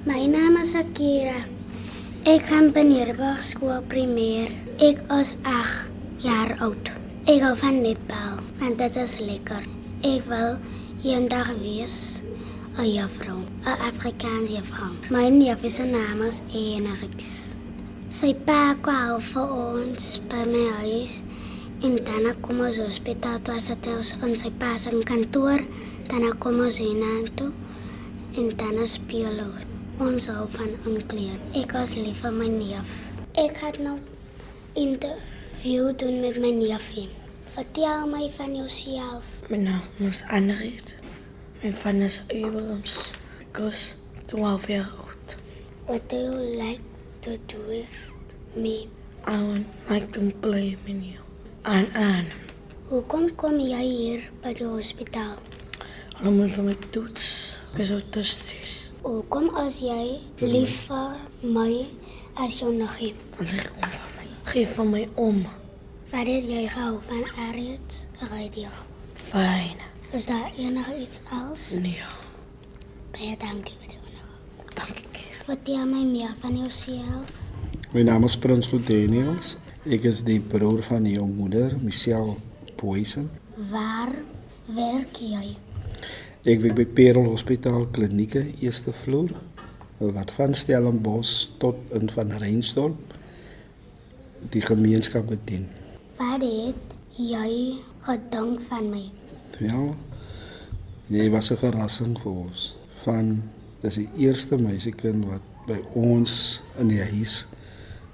My naam is Akira. Ek gaan by Neerburg skool primair. Ek is 8 jaar oud. Ek hou van netbal, want dit is lekker. Ek wil eendag wees 'n juffrou, 'n Afrikaanse juffrou. My neef se naam is Enriks. Sy pa kwam vir ons by my huis en daarna kom ons hospitaal toe as het ons sy pa se kantoor. Daarna kom ons hiernatoe en daarna speel ons. Ons hou van onkleed. Ek was lief vir my neef. Ek het nou interview doen met my neefie. Vertel my van jouself. My naam is Annerit. My van is Abrams. Ek was 12 jaar oud. What do you like to do with me? I would like to play with you. Aan. Hoekom kom jy hier by die hospitaal? Hulle moet vir my toets. Ek is autisties. Hoekom as jy lief vir my as jou niggie? Dan sê ek om van my. Geef van my om. Wat het jy gehou van Ariëts radio? Fijn. Is daar enige iets else? Nee. Baie dankie vir die onderhoud. Dankie. Vertel my meer van jouself. My naam is Prins Daniels. Ek is die broer van jou moeder, Michelle Poison. Waar werk jy? Ek werk by Parel Hospitaal Klinieke, eerste vloer, wat van Stellenbosch tot in Van Reinsdorp die gemeenskap bedien. Wat het jy gedink van my? Ja, jy was 'n verrassing vir ons. Dis die eerste meisiekind wat by ons in die huis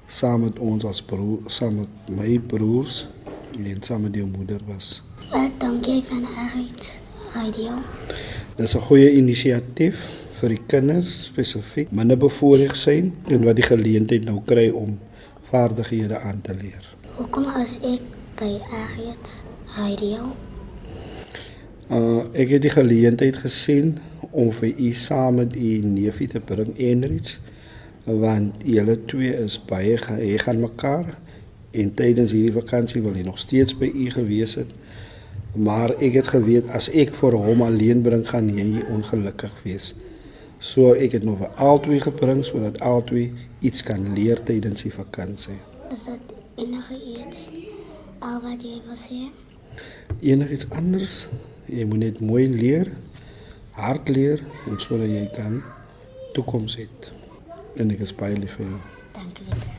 saam met ons as broer, saam met my broers en saam met jou moeder was. Wat dink jy van Ariëts radio? Dis 'n goeie inisiatief vir die kinders spesifiek minder bevoorreg zijn en wat die geleentheid nou kry om vaardighede aan te leer. Hoekom as ek by Ariëts radio? Ek het die geleentheid gesien om vir u saam met u neefie te bring Enriks, want julle twee is baie geheg aan mekaar en tydens hierdie vakansie wil hy nog steeds by u gewees het. Maar ek het geweet as ek vir hom alleen bring gaan hy ongelukkig wees. So ek het nou vir albei gebring sodat albei iets kan leer tydens die vakansie. Is dit enige iets al wat jy wil sê? Enigiets anders, jy moet net mooi leer, hard leer en sodat jy kan toekoms het. En ek is baie lief vir jou. Dankie.